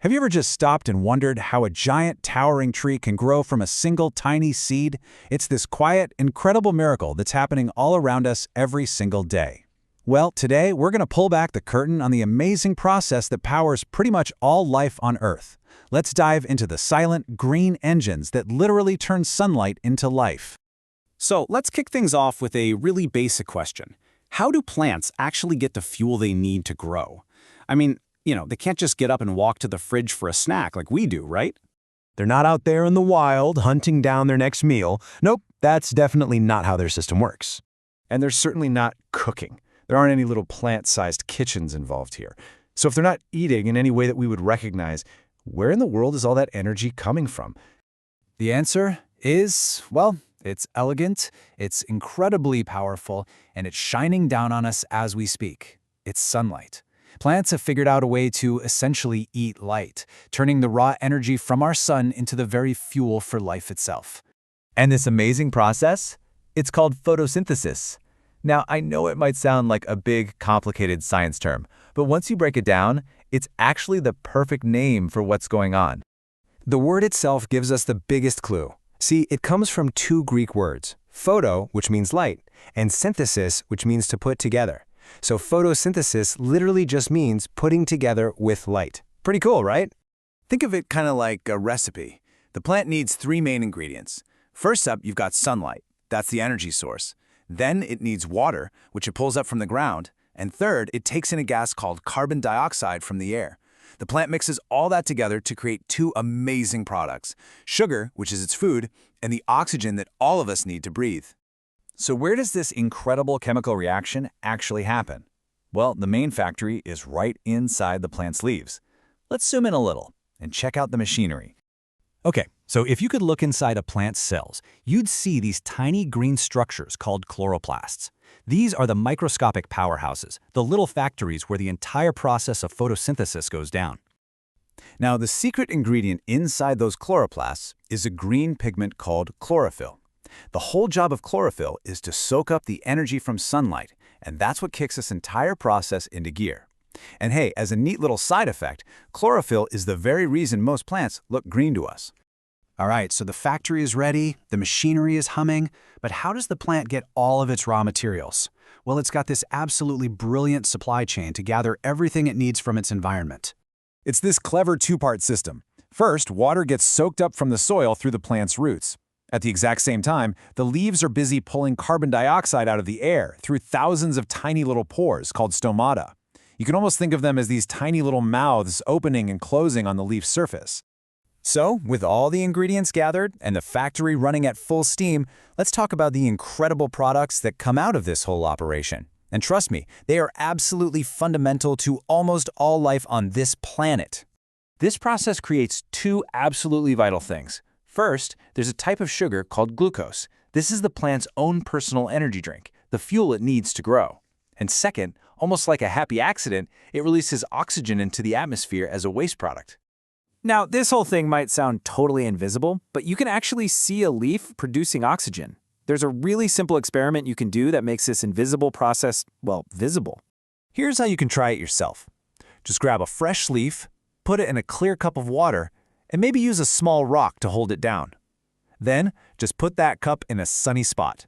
Have you ever just stopped and wondered how a giant, towering tree can grow from a single tiny seed? It's this quiet, incredible miracle that's happening all around us every single day. Well, today we're going to pull back the curtain on the amazing process that powers pretty much all life on Earth. Let's dive into the silent, green engines that literally turn sunlight into life. So let's kick things off with a really basic question. How do plants actually get the fuel they need to grow? I mean, they can't just get up and walk to the fridge for a snack like we do, right? They're not out there in the wild hunting down their next meal. Nope, that's definitely not how their system works. And they're certainly not cooking. There aren't any little plant-sized kitchens involved here. So if they're not eating in any way that we would recognize, where in the world is all that energy coming from? The answer is, well, it's elegant, it's incredibly powerful, and it's shining down on us as we speak. It's sunlight. Plants have figured out a way to essentially eat light, turning the raw energy from our sun into the very fuel for life itself. And this amazing process? It's called photosynthesis. Now, I know it might sound like a big, complicated science term, but once you break it down, it's actually the perfect name for what's going on. The word itself gives us the biggest clue. See, it comes from two Greek words, photo, which means light, and synthesis, which means to put together. So photosynthesis literally just means putting together with light. Pretty cool, right? Think of it kind of like a recipe. The plant needs three main ingredients. First up, you've got sunlight. That's the energy source. Then it needs water, which it pulls up from the ground. And third, it takes in a gas called carbon dioxide from the air. The plant mixes all that together to create two amazing products: sugar, which is its food, and the oxygen that all of us need to breathe. So where does this incredible chemical reaction actually happen? Well, the main factory is right inside the plant's leaves. Let's zoom in a little and check out the machinery. Okay, so if you could look inside a plant's cells, you'd see these tiny green structures called chloroplasts. These are the microscopic powerhouses, the little factories where the entire process of photosynthesis goes down. Now, the secret ingredient inside those chloroplasts is a green pigment called chlorophyll. The whole job of chlorophyll is to soak up the energy from sunlight, and that's what kicks this entire process into gear. And hey, as a neat little side effect, chlorophyll is the very reason most plants look green to us. All right, so the factory is ready, the machinery is humming, but how does the plant get all of its raw materials? Well, it's got this absolutely brilliant supply chain to gather everything it needs from its environment. It's this clever two-part system. First, water gets soaked up from the soil through the plant's roots. At the exact same time, the leaves are busy pulling carbon dioxide out of the air through thousands of tiny little pores called stomata. You can almost think of them as these tiny little mouths opening and closing on the leaf surface. So, with all the ingredients gathered and the factory running at full steam, let's talk about the incredible products that come out of this whole operation. And trust me, they are absolutely fundamental to almost all life on this planet. This process creates two absolutely vital things. First, there's a type of sugar called glucose. This is the plant's own personal energy drink, the fuel it needs to grow. And second, almost like a happy accident, it releases oxygen into the atmosphere as a waste product. Now, this whole thing might sound totally invisible, but you can actually see a leaf producing oxygen. There's a really simple experiment you can do that makes this invisible process, well, visible. Here's how you can try it yourself. Just grab a fresh leaf, put it in a clear cup of water, and maybe use a small rock to hold it down. Then, just put that cup in a sunny spot.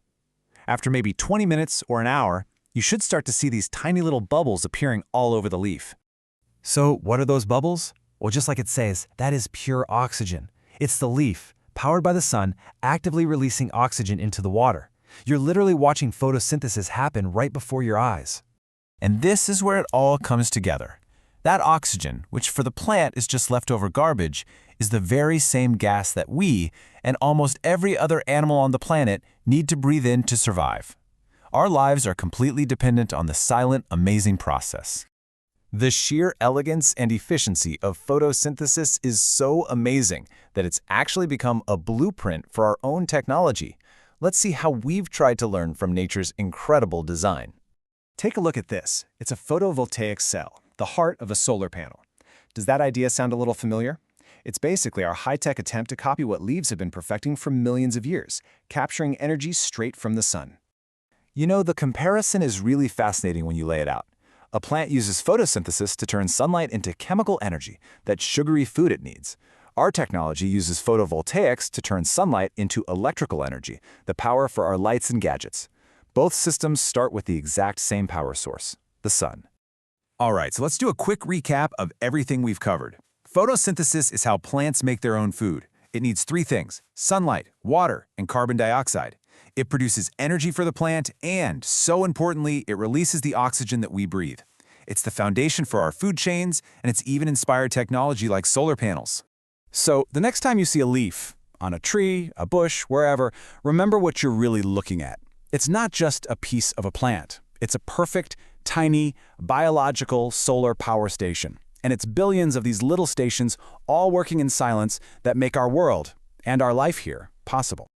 After maybe 20 minutes or an hour, you should start to see these tiny little bubbles appearing all over the leaf. So what are those bubbles? Well, just like it says, that is pure oxygen. It's the leaf, powered by the sun, actively releasing oxygen into the water. You're literally watching photosynthesis happen right before your eyes. And this is where it all comes together. That oxygen, which for the plant is just leftover garbage, is the very same gas that we, and almost every other animal on the planet, need to breathe in to survive. Our lives are completely dependent on the silent, amazing process. The sheer elegance and efficiency of photosynthesis is so amazing that it's actually become a blueprint for our own technology. Let's see how we've tried to learn from nature's incredible design. Take a look at this. It's a photovoltaic cell, the heart of a solar panel. Does that idea sound a little familiar? It's basically our high-tech attempt to copy what leaves have been perfecting for millions of years, capturing energy straight from the sun. You know, the comparison is really fascinating when you lay it out. A plant uses photosynthesis to turn sunlight into chemical energy, that sugary food it needs. Our technology uses photovoltaics to turn sunlight into electrical energy, the power for our lights and gadgets. Both systems start with the exact same power source, the sun. All right, so let's do a quick recap of everything we've covered. Photosynthesis is how plants make their own food. It needs three things: sunlight, water, and carbon dioxide. It produces energy for the plant, and, so importantly, it releases the oxygen that we breathe. It's the foundation for our food chains, and it's even inspired technology like solar panels. So, the next time you see a leaf, on a tree, a bush, wherever, remember what you're really looking at. It's not just a piece of a plant. It's a perfect, tiny, biological solar power station. And it's billions of these little stations all working in silence that make our world, and our life here, possible.